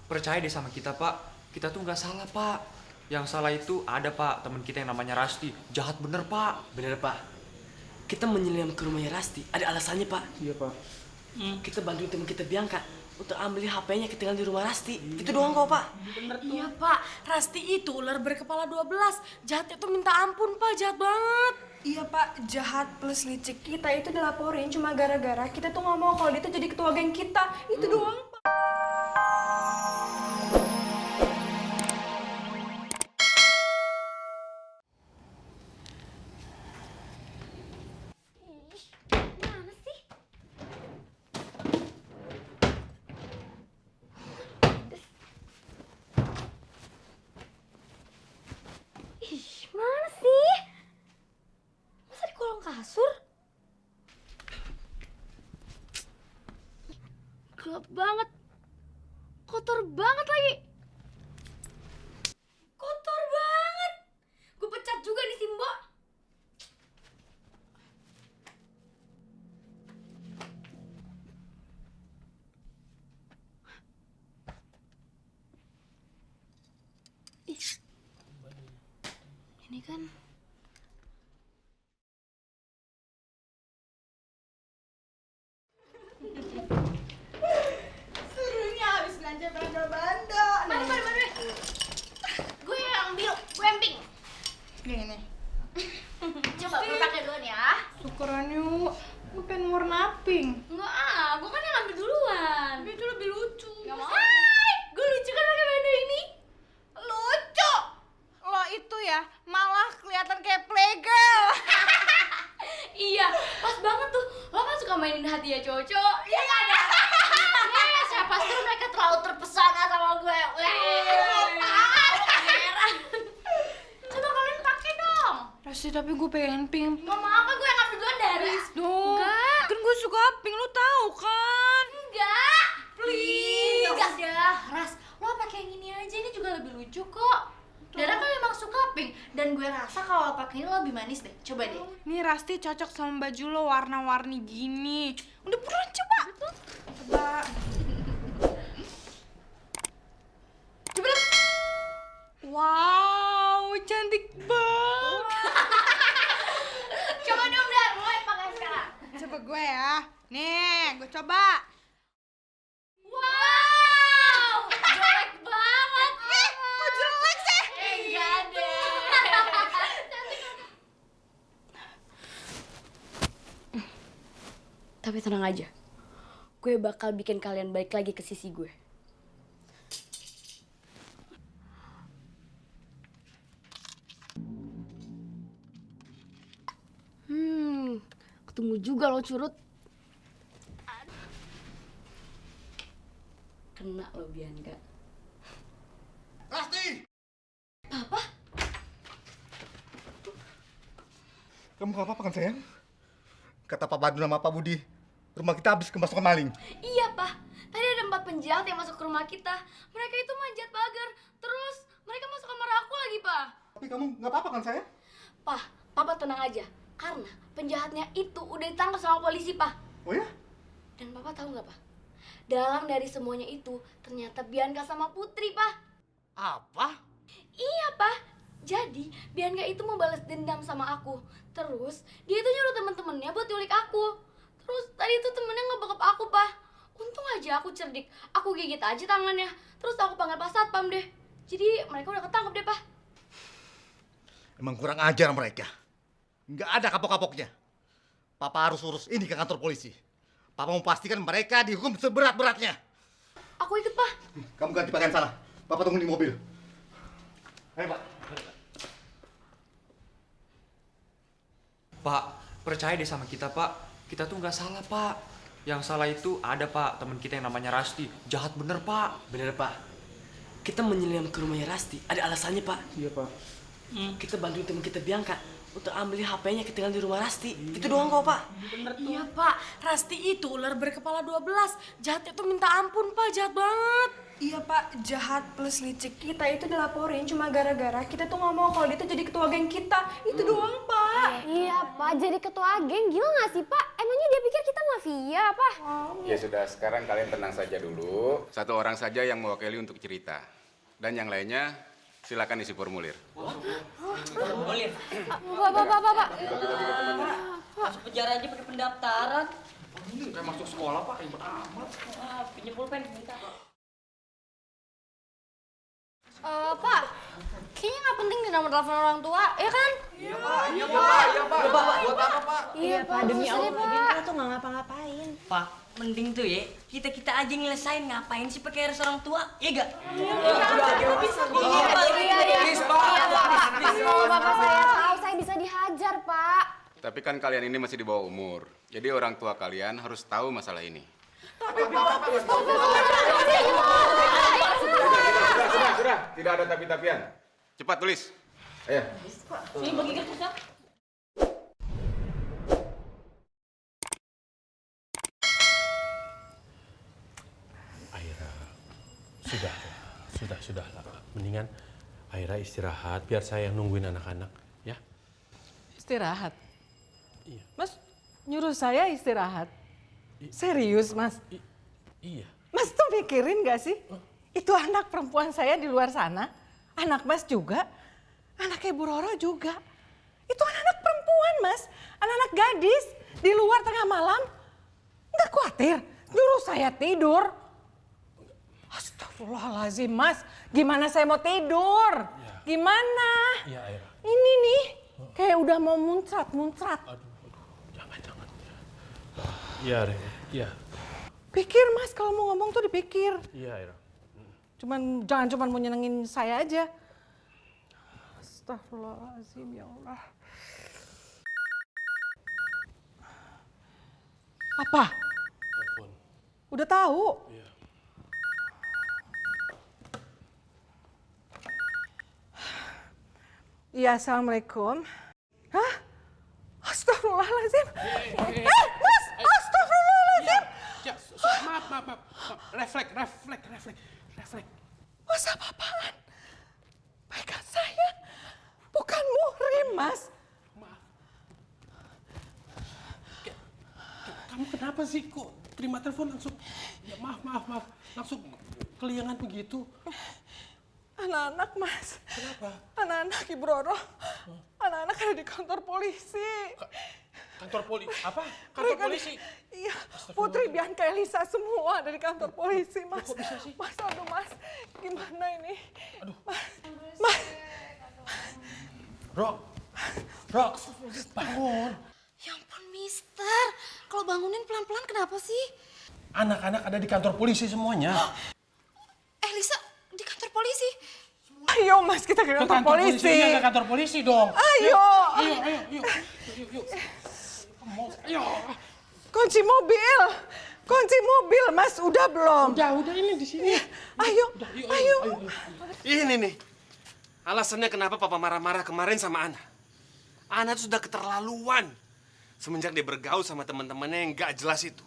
percaya deh sama kita, Pak. Kita tuh nggak salah, Pak. Yang salah itu ada, Pak, teman kita yang namanya Rasti. Jahat bener, Pak. Bener, Pak. Kita menyelam ke rumahnya Rasti, ada alasannya, Pak. Iya, Pak. Kita bantuin teman kita Bianca untuk ambil HP-nya ketinggalan di rumah Rasti. Itu doang kok, Pak. Iya Pak, Rasti itu ular berkepala 12. Jahatnya tuh minta ampun Pak, jahat banget. Iya Pak, jahat plus licik. Kita itu dilaporin cuma gara-gara kita tuh nggak mau kalau dia tuh jadi ketua geng kita. Itu doang Pak. Mana sih? Ih, mana sih? Masa di kolong kasur? Gelap banget. Kotor banget lagi. Kotor banget. Gue pecat juga nih Simbo. Ini kan Serunya habis belanja bando. mana? Gue yang biru, gue yang pink. Nih. Coba gue pakai duluan ya. Syukuran yuk. Gue pengen warna pink. Enggak gue kan yang ambil duluan. Itu lebih lucu. Gak mau. Hai, gue lucu kan pakai bando ini. Lucu. Lo itu ya malah kelihatan kayak playgirl. Iya, pas banget tuh. Lo kan suka mainin hati ya cowok-cowok. Iya nggak ada. Siapa suruh mereka terlalu terpesona sama gue. Merah. Coba kalian pakai dong. Rasti tapi gue pengen pink. Mama apa gue yang ambil duluan dari? Dong. Enggak. Kan gue suka pink, lo tahu kan? Enggak. Please. Enggak. Udah, Ras. Lo pakai yang ini aja, ini juga lebih lucu kok. Dara kan emang suka pink, dan gue rasa kalau pakai ini lo lebih manis deh. Coba deh. Nih Rasti cocok sama baju lo warna-warni gini. Udah buruan coba. Coba. Coba. Wow, cantik banget. Coba dong, Dar. Lo yang pakai sekarang. Coba gue ya. Nih, gue coba. Wow, jelek banget. Kok jelek sih? Enggak deh. Tapi tenang aja, gue bakal bikin kalian balik lagi ke sisi gue. Ketemu juga lo curut. Kena lo Bianca. Rasti! Papa? Kamu gak apa-apa kan sayang? Kata Pak Badun sama Pak Budi, rumah kita habis kemasukan maling. Iya, Pak. Tadi ada 4 penjahat yang masuk ke rumah kita. Mereka itu manjat pagar. Terus mereka masuk kamar aku lagi, Pak. Tapi kamu gak apa-apa kan sayang? Pak, Papa tenang aja. Karena penjahatnya itu udah ditangkap sama polisi, Pak. Oh ya? Dan Papa tahu nggak, Pak? Dalam dari semuanya itu, ternyata Bianca sama Putri, Pak. Apa? Iya, Pak. Jadi, Bianca itu mau balas dendam sama aku. Terus, dia itu nyuruh temen-temennya buat nyulik aku. Terus, tadi itu temennya ngebekap aku, Pak. Untung aja aku cerdik. Aku gigit aja tangannya. Terus aku panggil Pak Satpam deh. Jadi, mereka udah ketangkep deh, Pak. Emang kurang ajar mereka. Nggak ada kapok-kapoknya. Papa harus urus ini ke kantor polisi. Papa mau pastikan mereka dihukum seberat-beratnya. Aku ikut, Pak. Kamu ganti pakaian sana. Papa tunggu di mobil. Ayo, Pak. Pak, percaya deh sama kita, Pak. Kita tuh nggak salah, Pak. Yang salah itu ada, Pak, teman kita yang namanya Rasti. Jahat bener, Pak. Bener, Pak. Kita menyelam ke rumahnya Rasti, ada alasannya, Pak. Iya, Pak. Kita bantuin teman kita Bianca untuk ambil HP-nya ketinggalan di rumah Rasti. Itu doang kok, Pak. Iya, Pak. Rasti itu ular berkepala 12. Jahatnya tuh minta ampun, Pak. Jahat banget. Iya Pak, jahat plus licik. Kita itu dilaporin cuma gara-gara kita tuh nggak mau kalau dia tuh jadi ketua geng kita. Itu doang Pak. Iya Pak, jadi ketua geng gila gak sih Pak? Emangnya dia pikir kita mafia? mafia apa? Ya sudah, sekarang kalian tenang saja dulu. Satu orang saja yang mewakili untuk cerita. Dan yang lainnya, silakan isi formulir. Boleh. Bapak. Masuk penjara aja pakai pendaftaran. Ini kayak masuk sekolah pak, ribet amat. Pinjam pulpen minta. Pak, kayaknya nggak penting di nomor telepon orang tua, ya kan? Iya pak. Buat apa pak? Iya Pak, demi Allah Kita tuh nggak ngapa-ngapain. Pak, mending tuh ya, kita aja ngelesain, ngapain sih pakai harus orang tua, iya gak? Iya, Pak. Kalau bapak saya tahu, saya bisa dihajar, Pak. Tapi kan kalian ini masih di bawah umur. Jadi orang tua kalian harus tahu masalah ini. Sudah. Tidak ada tapi-tapian. Cepat tulis. Ayo. Sini bagi kertas ya. Aira, sudah lah. Mendingan Aira istirahat, biar saya yang nungguin anak-anak, ya. Istirahat? Iya. Mas nyuruh saya istirahat? Serius, Mas? Iya. Mas tuh mikirin gak sih? Itu anak perempuan saya di luar sana, anak Mas juga, anak Ibu Roro juga. Itu anak perempuan, Mas, anak gadis di luar tengah malam. Nggak khawatir, nyuruh saya tidur. Astagfirullahaladzim, Mas, gimana saya mau tidur? Ya. Gimana? Iya, Aira. Ini nih, kayak udah mau muncrat. Aduh, jangan. Iya, Aira. Iya. Pikir, Mas, kalau mau ngomong tuh dipikir. Iya, Aira. Jangan cuma mau nyenengin saya aja. Astagfirullahaladzim, ya Allah. Apa? Telepon. Udah tahu? Iya. Iya, Assalamualaikum. Hah? Astagfirullahaladzim. Mas, astagfirullahaladzim. Ya, maaf. Refleks. Mas, apa-apaan? Pegang saya. Bukan muhrim, Mas. Maaf. Kamu kenapa sih kok terima telepon langsung? Ya, maaf. Langsung keliangan begitu. Anak-anak, Mas. Kenapa? Anak-anak Ibu Roro. Anak-anak ada di kantor polisi. Kantor polisi? Apa? Kantor Mereka polisi? Iya, Putri, Bianca, Elisa semua dari kantor polisi, Mas. Kok bisa sih? Mas, aduh, Mas. Gimana ini? Aduh. Mas. Rok, bangun. Ya ampun, Mister. Kalau bangunin pelan-pelan kenapa sih? Anak-anak ada di kantor polisi semuanya. Lisa, di kantor polisi. Ayo, Mas, kita ke kantor polisi. Iya, ke kantor polisi dong. Ayo. Yuk. Ayo. Kunci mobil, Mas. Udah belum? Udah ini di sini. Ayo. Ini nih, alasannya kenapa Papa marah-marah kemarin sama Ana. Ana tuh sudah keterlaluan. Semenjak dia bergaul sama teman-temannya yang gak jelas itu.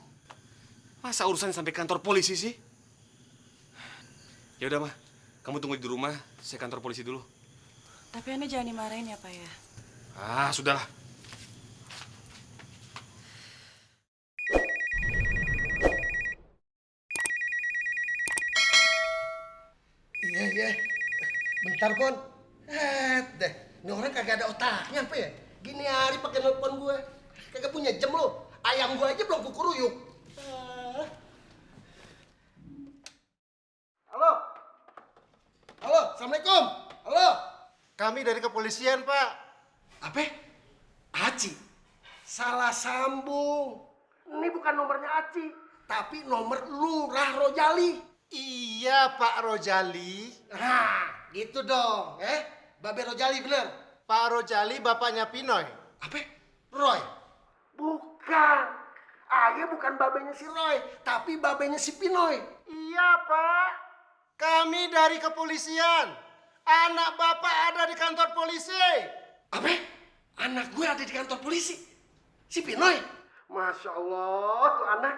Masa urusannya sampai kantor polisi sih? Ya udah, Mah. Kamu tunggu di rumah, saya kantor polisi dulu. Tapi Ana jangan dimarahin ya, Pak ya. Ah, sudahlah. Iya. Bentar, Pon. Deh. Ini orang kagak ada otaknya apa ya? Gini hari pakai nelpon gue. Kagak punya jam lo. Ayam gue aja belum kukuruyuk. Halo, Assalamualaikum. Halo. Kami dari kepolisian, Pak. Apa? Aci. Salah sambung. Ini bukan nomornya Aci, tapi nomor Lurah Rojali. Iya, Pak Rojali. Nah, gitu dong, Babe Rojali bener. Pak Rojali bapaknya Pinoy. Apa? Roy? Bukan. Ayah bukan babenya si Roy, tapi babenya si Pinoy. Iya, Pak. Kami dari kepolisian. Anak Bapak ada di kantor polisi. Apa? Anak gue ada di kantor polisi? Si Pinoy? Masya Allah, tuh anak.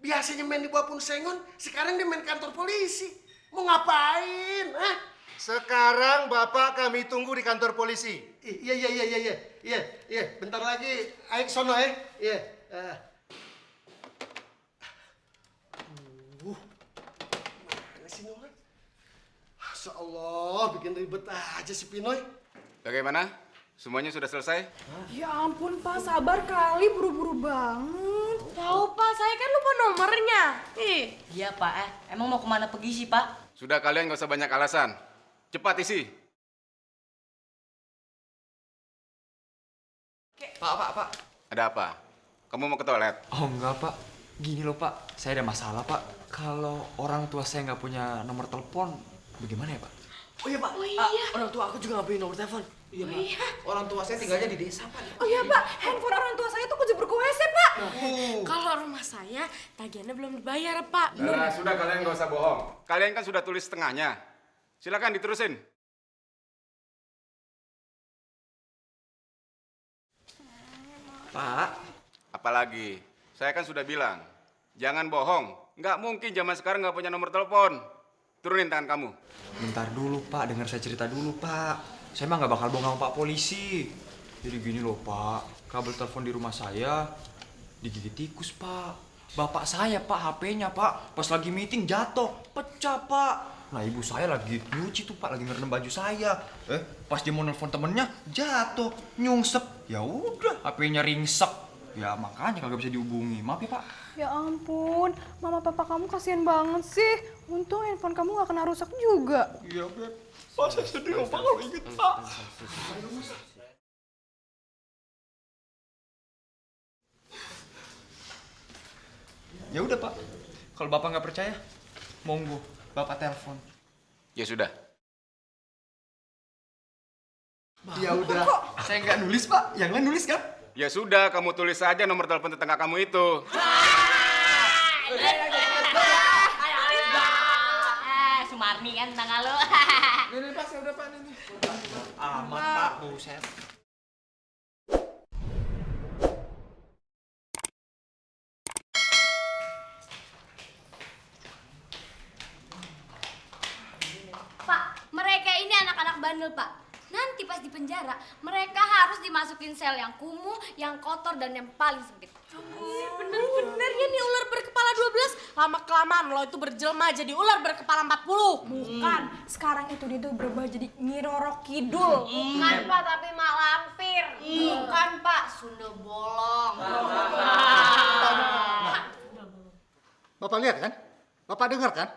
Biasanya main di bawah Punsengon, sekarang dia main kantor polisi. Mau ngapain? Sekarang Bapak kami tunggu di kantor polisi. Iya. Bentar lagi, ayo ke sono ya. Iya. Allah, bikin ribet aja si Pinoy. Bagaimana? Semuanya sudah selesai? Ya ampun Pak, sabar kali, buru-buru banget. Tahu Pak, saya kan lupa nomornya. Iya Pak, emang mau kemana pergi sih Pak? Sudah, kalian gak usah banyak alasan. Cepat isi. Pak. Ada apa? Kamu mau ke toilet? Oh enggak pak, gini loh pak, saya ada masalah pak. Kalau orang tua saya nggak punya nomor telepon, bagaimana ya pak? Oh iya Pak, orang tua aku juga nggak punya nomor telepon. Iya pak, orang tua saya tinggalnya di desa pak. Oh iya Pak, handphone orang tua saya tuh kejebur ke WC Pak. Kalau rumah saya, tagihannya belum dibayar Pak. Nah, sudah, kalian gak usah bohong. Kalian kan sudah tulis setengahnya. Silakan diterusin. Pak, Apalagi, saya kan sudah bilang, jangan bohong. Nggak mungkin zaman sekarang nggak punya nomor telepon. Turunin tangan kamu. bentar dulu pak, dengar saya cerita dulu pak. Saya mah nggak bakal bohong sama pak polisi. Jadi gini loh pak, kabel telepon di rumah saya digigit tikus pak. Bapak saya pak, HP-nya pak, pas lagi meeting jatuh, pecah pak. Nah ibu saya lagi nyuci tuh pak, lagi ngerendam baju saya. Pas dia mau nelfon temennya, jatuh, nyungsep. Ya udah, HP-nya ringsek. Ya makanya kagak bisa dihubungi. Maaf ya pak. Ya ampun, mama papa kamu kasihan banget sih. Untung handphone kamu gak kena rusak juga. Iya beb, pak saya sedih pak kalau inget pak. Ya udah pak, kalau bapak nggak percaya, monggo bapak telepon. Ya sudah. Ya udah, saya nggak nulis pak, yang lain nulis kan? Ya sudah, kamu tulis saja nomor telepon tetangga kamu itu. Sumarni kan tanggal lo. Ini pak, saya udah pak ini. Aman pak, buset. Pak, mereka ini anak-anak bandel, Pak. Nanti pas di penjara, mereka harus dimasukin sel yang kumuh, yang kotor, dan yang paling sempit. Bener-bener ya nih ular berkepala 12. Lama-kelamaan lo itu berjelma jadi ular berkepala 40. Bukan, sekarang itu dia tuh berubah jadi Nyi Roro Kidul. Bukan, Pak, tapi mak lampir. Bukan, Pak, Sunda bolong. Bapak lihat kan? Bapak dengar kan?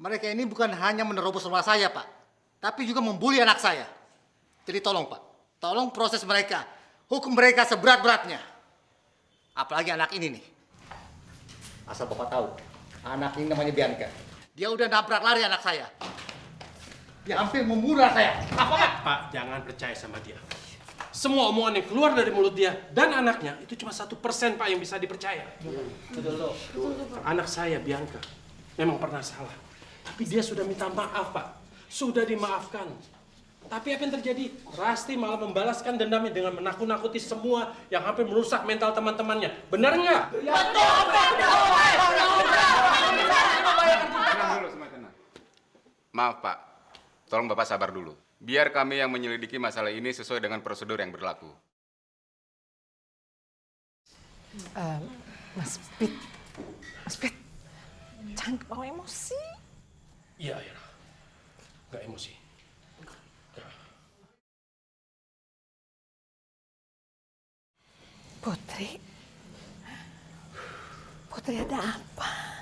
Mereka ini bukan hanya menerobos rumah saya, Pak. Tapi juga membuli anak saya. Jadi tolong, Pak. Tolong proses mereka. Hukum mereka seberat-beratnya. Apalagi anak ini nih. Asal Bapak tahu, anak ini namanya Bianca. Dia udah nabrak lari anak saya. Dia hampir membunuh saya. Pak, jangan percaya sama dia. Semua omongan yang keluar dari mulut dia dan anaknya itu cuma 1% Pak yang bisa dipercaya. Betul. Anak saya Bianca memang pernah salah, tapi dia sudah minta maaf Pak, sudah dimaafkan. Tapi apa yang terjadi? Rasti malah membalaskan dendamnya dengan menakut-nakuti semua yang hampir merusak mental teman-temannya. Benar nggak? Tenang dulu, semua tenang. Maaf Pak, tolong Bapak sabar dulu. Biar kami yang menyelidiki masalah ini sesuai dengan prosedur yang berlaku. Mas Pit, jangan kebawa emosi. Iya, nggak emosi. Putri ada apa?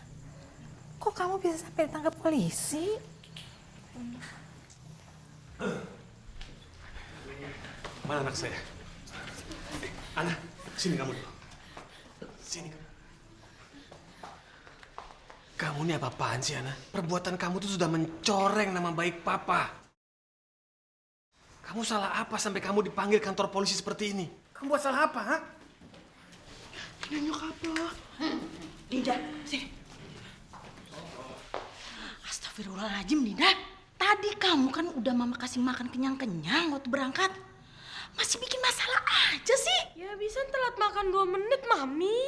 Kok kamu bisa sampai ditangkap polisi? Mana anak saya? Ana, sini kamu dulu. Sini. Kamu ini apa-apaan sih, Ana? Perbuatan kamu tuh sudah mencoreng nama baik Papa. Kamu salah apa sampai kamu dipanggil kantor polisi seperti ini? Kamu buat salah apa, ha? Ini nyokap lo. Dinda, sini. Astagfirullahaladzim, Dinda. Tadi kamu kan udah mama kasih makan kenyang-kenyang waktu berangkat. Masih bikin masalah aja sih. Ya bisa telat makan 2 menit, Mami.